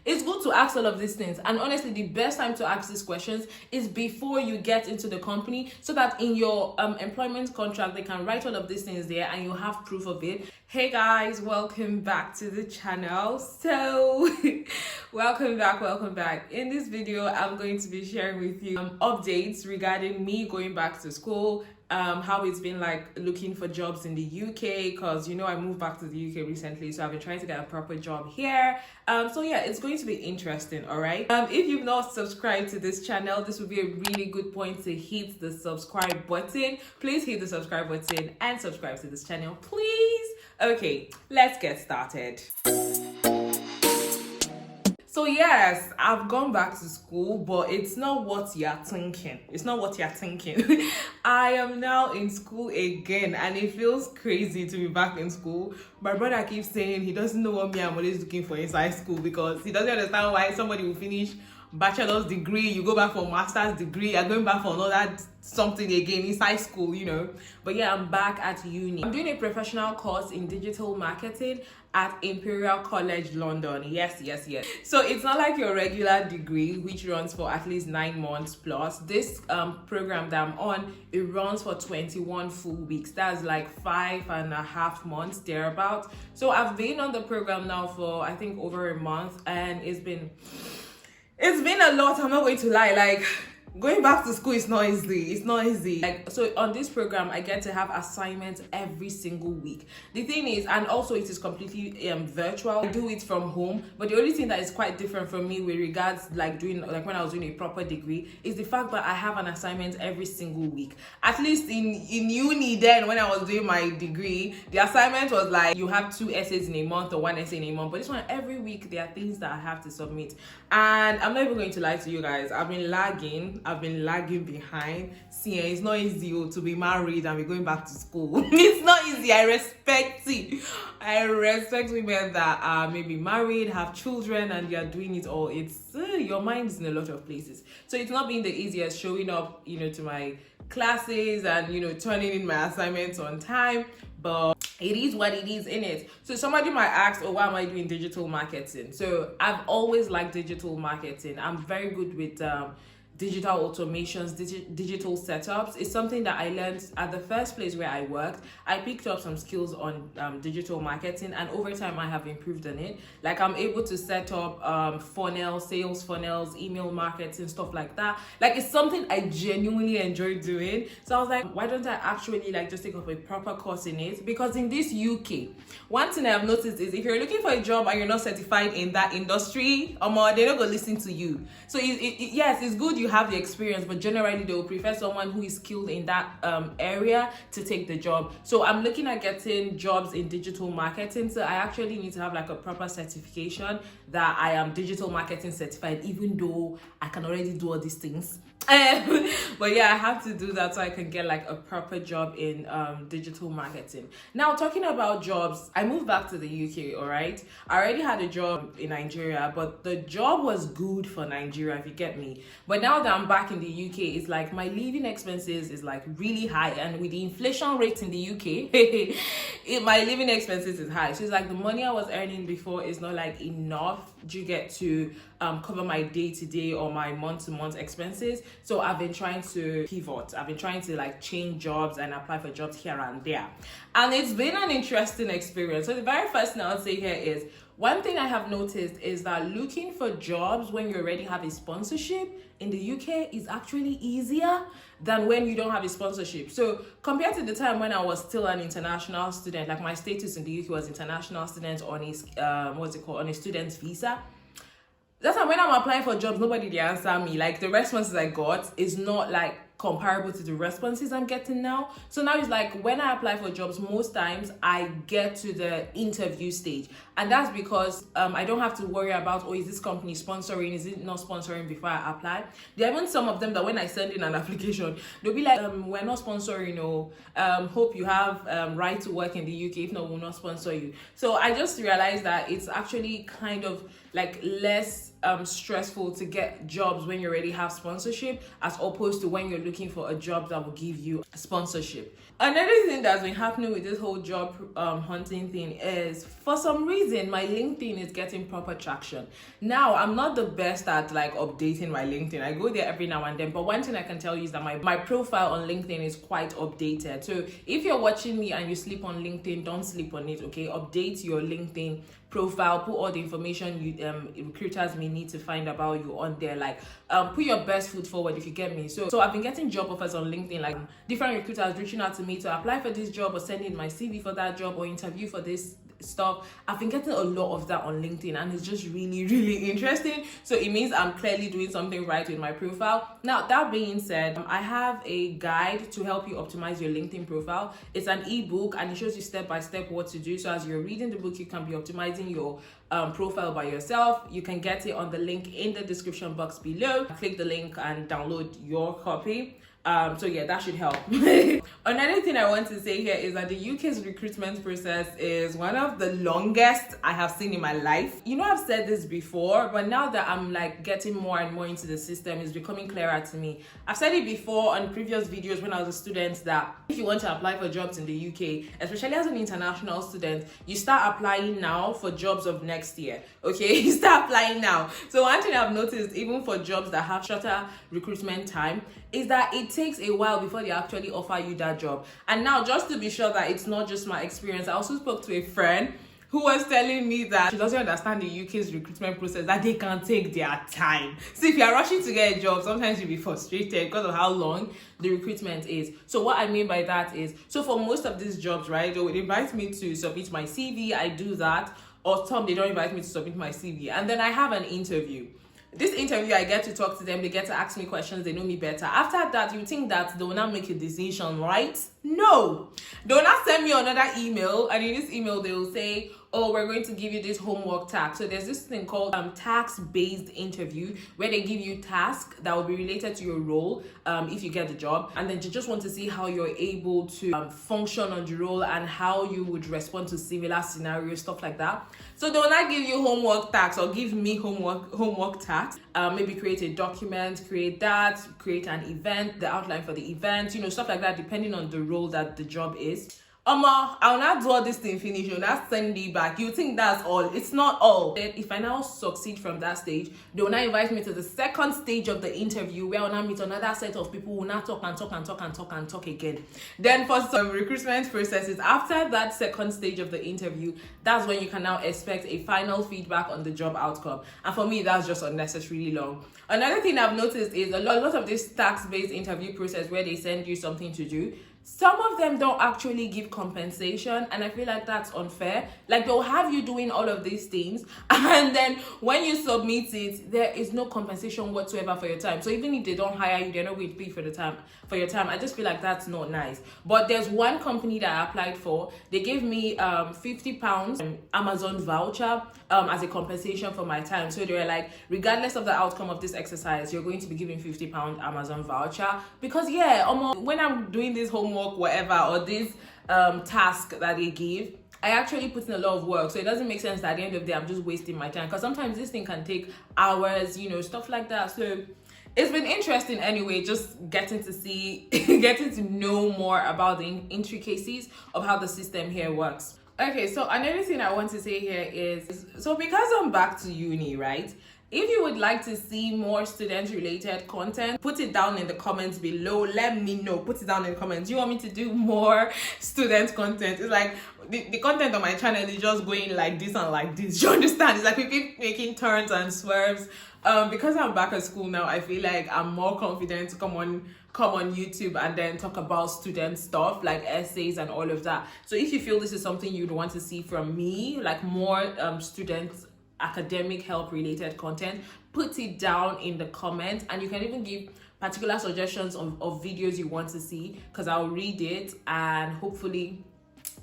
It's good to ask all of these things. And honestly, the best time to ask these questions is before you get into the company, so that in your employment contract, they can write all of these things there and you have proof of it. Hey guys, welcome back to the channel. So welcome back. In this video, I'm going to be sharing with you updates regarding me going back to school, how it's been like looking for jobs in the UK, because I moved back to the UK recently, so I've been trying to get a proper job here. So yeah, it's going to be interesting. All right, if you've not subscribed to this channel, this would be a really good point to hit the subscribe button. Please hit the subscribe button and subscribe to this channel, please. Okay, let's get started. So yes, I've gone back to school, but it's not what you're thinking. I am now in school again, and it feels crazy to be back in school. My brother keeps saying he doesn't know what I'm always looking for inside school, because he doesn't understand why somebody will finish bachelor's degree, you go back for master's degree, you're going back for another something again inside school, But yeah, I'm back at uni. I'm doing a professional course in digital marketing at Imperial College London. Yes. So it's not like your regular degree, which runs for at least 9 months plus. This program that I'm on, it runs for 21 full weeks. That's like 5.5 months thereabout. So I've been on the program now for I think over a month, and it's been a lot. I'm not going to lie. Like, going back to school is not easy. Like, so on this program, I get to have assignments every single week. The thing is, and also it is completely virtual. I do it from home, but the only thing that is quite different from me with regards like when I was doing a proper degree is the fact that I have an assignment every single week. At least in uni then, when I was doing my degree, the assignment was like you have 2 essays in a month or 1 essay in a month. But this one, every week there are things that I have to submit. And I'm not even going to lie to you guys, I've been lagging behind. See, it's not easy to be married and be going back to school. It's not easy. I respect women that are maybe married, have children, and they are doing it all. It's your mind is in a lot of places, so it's not been the easiest showing up to my classes and turning in my assignments on time. But it is what it is, innit? So somebody might ask, why am I doing digital marketing? So I've always liked digital marketing. I'm very good with digital automations, digital setups. It's something that I learned at the first place where I worked. I picked up some skills on digital marketing, and over time I have improved on it. Like, I'm able to set up funnels, sales funnels, email marketing, stuff like that. Like, it's something I genuinely enjoy doing. So I was like, why don't I actually just take up a proper course in it? Because in this UK, one thing I've noticed is if you're looking for a job and you're not certified in that industry, they're not gonna listen to you. So yes, it's good you have the experience, but generally they will prefer someone who is skilled in that area to take the job. So I'm looking at getting jobs in digital marketing. So I actually need to have like a proper certification that I am digital marketing certified, even though I can already do all these things. But yeah, I have to do that so I can get like a proper job in digital marketing. Now, talking about jobs, I moved back to the UK. All right, I already had a job in Nigeria, but the job was good for Nigeria, if you get me. But now that I'm back in the UK, it's like my living expenses is like really high, and with the inflation rate in the UK, my living expenses is high. So it's like the money I was earning before is not like enough to get to cover my day-to-day or my month-to-month expenses. So I've been trying to pivot. I've been trying to like change jobs and apply for jobs here and there. And it's been an interesting experience. So the very first thing I'll say here is, one thing I have noticed is that looking for jobs when you already have a sponsorship in the UK is actually easier than when you don't have a sponsorship. So compared to the time when I was still an international student, like my status in the UK was international student on on a student's visa. That's why when I'm applying for jobs, nobody they answer me. Like, the responses I got is not like comparable to the responses I'm getting now. So now it's like when I apply for jobs, most times I get to the interview stage, and that's because I don't have to worry about, is this company sponsoring, is it not sponsoring before I apply. There are even some of them that when I send in an application, they'll be like, we're not sponsoring, hope you have right to work in the UK, if not, we'll not sponsor you. So I just realized that it's actually kind of like less stressful to get jobs when you already have sponsorship, as opposed to when you're looking for a job that will give you sponsorship. Another thing that's been happening with this whole job hunting thing is, for some reason, my LinkedIn is getting proper traction. Now, I'm not the best at like updating my LinkedIn. I go there every now and then, but one thing I can tell you is that my profile on LinkedIn is quite updated. So if you're watching me and you sleep on LinkedIn, don't sleep on it, okay? Update your LinkedIn profile, put all the information you recruiters may need to find about you on there. Like put your best foot forward, if you get me. So I've been getting job offers on LinkedIn, like different recruiters reaching out to me to apply for this job or sending my CV for that job or interview for this stuff. I've been getting a lot of that on LinkedIn, and it's just really, really interesting. So it means I'm clearly doing something right with my profile. Now, that being said, I have a guide to help you optimize your LinkedIn profile. It's an ebook, and it shows you step by step what to do. So as you're reading the book, you can be optimizing your profile by yourself. You can get it on the link in the description box below. Click the link and download your copy. So yeah, that should help. Another thing I want to say here is that the UK's recruitment process is one of the longest I have seen in my life. You know, I've said this before, but now that I'm like getting more and more into the system, it's becoming clearer to me. I've said it before on previous videos when I was a student that if you want to apply for jobs in the UK, especially as an international student, you start applying now for jobs of next year, okay? You start applying now. So one thing I've noticed, even for jobs that have shorter recruitment time, is that it takes a while before they actually offer you that job. And now, just to be sure that it's not just my experience, I also spoke to a friend who was telling me that she doesn't understand the UK's recruitment process, that they can take their time. So if you're rushing to get a job, sometimes you'll be frustrated because of how long the recruitment is. So what I mean by that is, so for most of these jobs, right, they would invite me to submit my CV, I do that, or some they don't invite me to submit my CV, and then I have an interview. This interview, I get to talk to them, they get to ask me questions, they know me better. After that, you think that they will not make a decision, right? No. They will not send me another email, and in this email, they will say, oh, we're going to give you this homework task. So there's this thing called task-based interview, where they give you tasks that will be related to your role if you get the job. And then you just want to see how you're able to function on the role and how you would respond to similar scenarios, stuff like that. So they will not give you homework tasks or give me homework tasks. Maybe create a document, create an event, the outline for the event, you know, stuff like that, depending on the role that the job is. I'll not do all this thing finish, you'll not send it back. You think that's all. It's not all. If I now succeed from that stage, they will now invite me to the second stage of the interview, where I'll now meet another set of people who will now talk again. Then for some recruitment processes, after that second stage of the interview, that's when you can now expect a final feedback on the job outcome. And for me, that's just unnecessarily long. Another thing I've noticed is a lot of this task-based interview process where they send you something to do, some of them don't actually give compensation, and I feel like that's unfair. Like, they'll have you doing all of these things, and then when you submit it, there is no compensation whatsoever for your time. So even if they don't hire you, they're not going to pay for your time. I just feel like that's not nice. But there's one company that I applied for. They gave me £50 Amazon voucher as a compensation for my time. So they were like, regardless of the outcome of this exercise, you're going to be given £50 Amazon voucher. Because when I'm doing this homework, whatever, or this task that they give, I actually put in a lot of work. So it doesn't make sense that at the end of the day, I'm just wasting my time. Because sometimes this thing can take hours, you know, stuff like that. So it's been interesting anyway, just getting to know more about the intricacies of how the system here works. Okay, so another thing I want to say here is, so because I'm back to uni, right? If you would like to see more student-related content, put it down in the comments below. Let me know. Put it down in the comments. Do you want me to do more student content? It's like the content on my channel is just going like this and like this. Do you understand? It's like we keep making turns and swerves. Because I'm back at school now, I feel like I'm more confident to come on YouTube and then talk about student stuff like essays and all of that. So if you feel this is something you'd want to see from me, like more students academic help related content, put it down in the comments, and you can even give particular suggestions of videos you want to see, because I'll read it and hopefully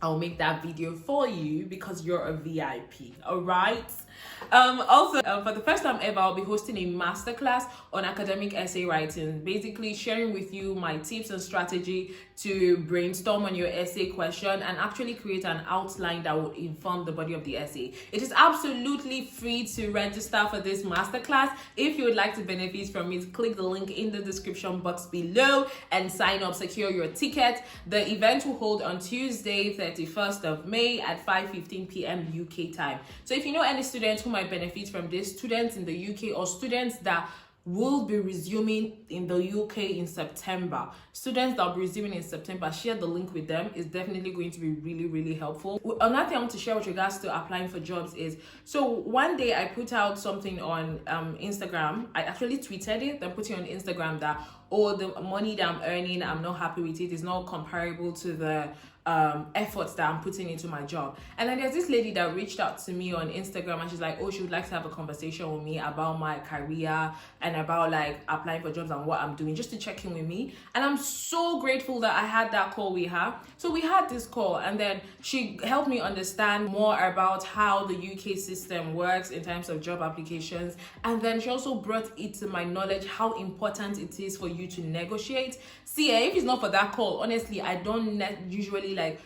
I'll make that video for you because you're a VIP. All right. Also, for the first time ever, I'll be hosting a masterclass on academic essay writing, basically sharing with you my tips and strategy to brainstorm on your essay question and actually create an outline that will inform the body of the essay. It is absolutely free to register for this masterclass. If you would like to benefit from it, click the link in the description box below and sign up, secure your ticket. The event will hold on Tuesday, 31st of May at 5:15 p.m. UK time. So if you know any students who might benefit from this, students in the UK or students that will be resuming in the UK in September, students that will be resuming in September, share the link with them. It's definitely going to be really, really helpful. Another thing I want to share with regards to applying for jobs is, so one day I put out something on Instagram. I actually tweeted it, then put it on Instagram that, oh, the money that I'm earning, I'm not happy with it. It's not comparable to the efforts that I'm putting into my job. And then there's this lady that reached out to me on Instagram, and she's like, oh, she would like to have a conversation with me about my career and about like applying for jobs and what I'm doing, just to check in with me. And I'm so grateful that I had that call with her. So we had this call, and then she helped me understand more about how the UK system works in terms of job applications. And then she also brought it to my knowledge how important it is for you to negotiate. See, if it's not for that call, honestly, I don't usually like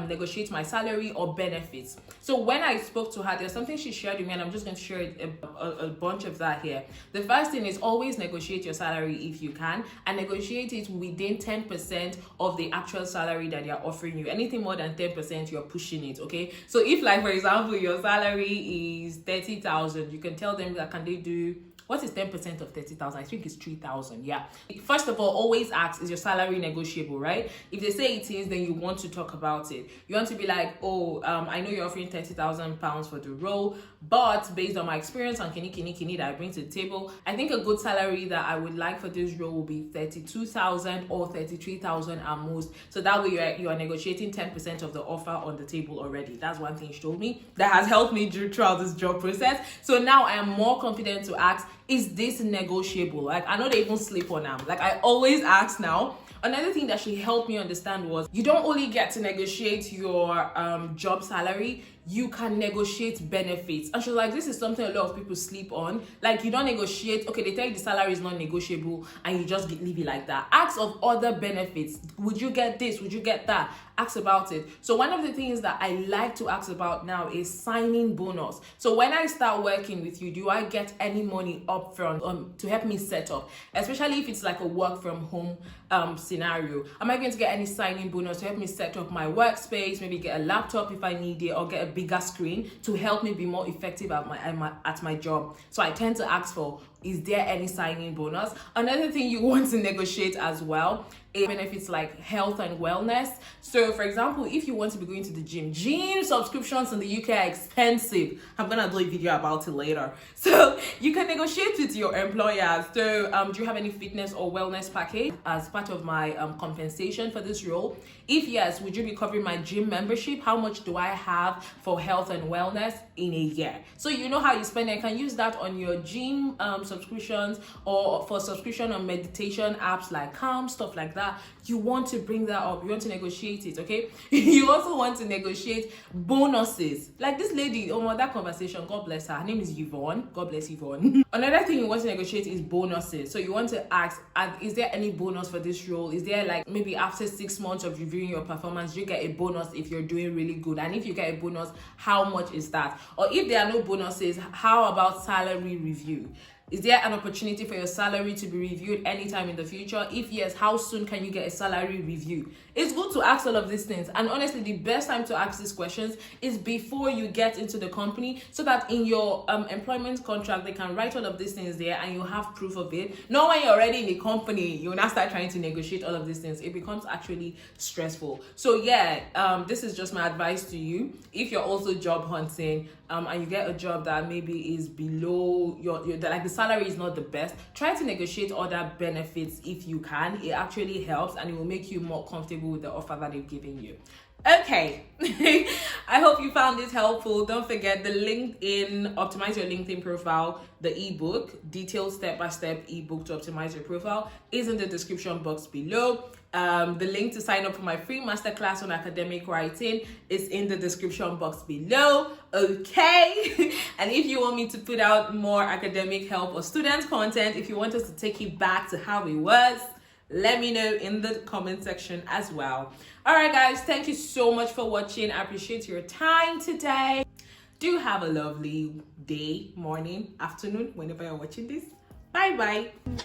negotiate my salary or benefits. So when I spoke to her, there's something she shared with me, and I'm just going to share a bunch of that here. The first thing is always negotiate your salary if you can, and negotiate it within 10% of the actual salary that they're offering you. Anything more than 10%, you're pushing it, okay? So if, like, for example, your salary is 30,000, you can tell them that can they do, what is 10% of 30,000? I think it's 3,000. Yeah. First of all, always ask, is your salary negotiable, right? If they say it is, then you want to talk about it. You want to be like, oh, I know you're offering £30,000 for the role, but based on my experience on kini that I bring to the table, I think a good salary that I would like for this role will be 32,000 or 33,000 at most. So that way you are negotiating 10% of the offer on the table already. That's one thing she told me that has helped me throughout this job process. So now I am more confident to ask, is this negotiable? Like, I know they even sleep on them. Like, I always ask now. Another thing that she helped me understand was, you don't only get to negotiate your job salary, you can negotiate benefits. And she was like, this is something a lot of people sleep on. Like, you don't negotiate, okay, they tell you the salary is not negotiable and you just leave it like that. Ask of other benefits. Would you get this? Would you get that? Ask about it. So one of the things that I like to ask about now is signing bonus. So when I start working with you, do I get any money upfront to help me set up? Especially if it's like a work from home scenario. Am I going to get any signing bonus to help me set up my workspace, maybe get a laptop if I need it, or get a bigger screen to help me be more effective at my job? So I tend to ask for, is there any signing bonus? Another thing you want to negotiate as well is benefits like health and wellness. So for example, if you want to be going to the gym subscriptions in the UK are expensive. I'm gonna do a video about it later. So you can negotiate with your employer. So do you have any fitness or wellness package as part of my compensation for this role? If yes, would you be covering my gym membership? How much do I have for health and wellness in a year? So you know how you spend it. You can use that on your gym subscriptions, or for subscription on meditation apps like Calm, stuff like that. You want to bring that up. You want to negotiate it, okay? You also want to negotiate bonuses. Like this lady, that conversation, God bless her. Her name is Yvonne. God bless Yvonne. Another thing you want to negotiate is bonuses. So you want to ask, is there any bonus for this role? Is there, like, maybe after 6 months of reviewing your performance, you get a bonus if you're doing really good? And if you get a bonus, how much is that? Or if there are no bonuses, how about salary review? Is there an opportunity for your salary to be reviewed anytime in the future? If yes, how soon can you get a salary review? It's good to ask all of these things. And honestly, the best time to ask these questions is before you get into the company, so that in your employment contract, they can write all of these things there and you have proof of it. Not when you're already in the company, you will now start trying to negotiate all of these things. It becomes actually stressful. So yeah, this is just my advice to you. If you're also job hunting, and you get a job that maybe is below like the salary is not the best, try to negotiate other benefits if you can. It actually helps, and it will make you more comfortable with the offer that they've given you. Okay. I hope you found this helpful. Don't forget the link in Optimize Your LinkedIn Profile, the ebook, detailed step-by-step ebook to optimize your profile, is in the description box below. The link to sign up for my free masterclass on academic writing is in the description box below. Okay. And if you want me to put out more academic help or student content, if you want us to take you back to how it was, let me know in the comment section as well. All right, guys, thank you so much for watching. I appreciate your time today. Do have a lovely day, morning, afternoon, whenever you're watching this. Bye bye.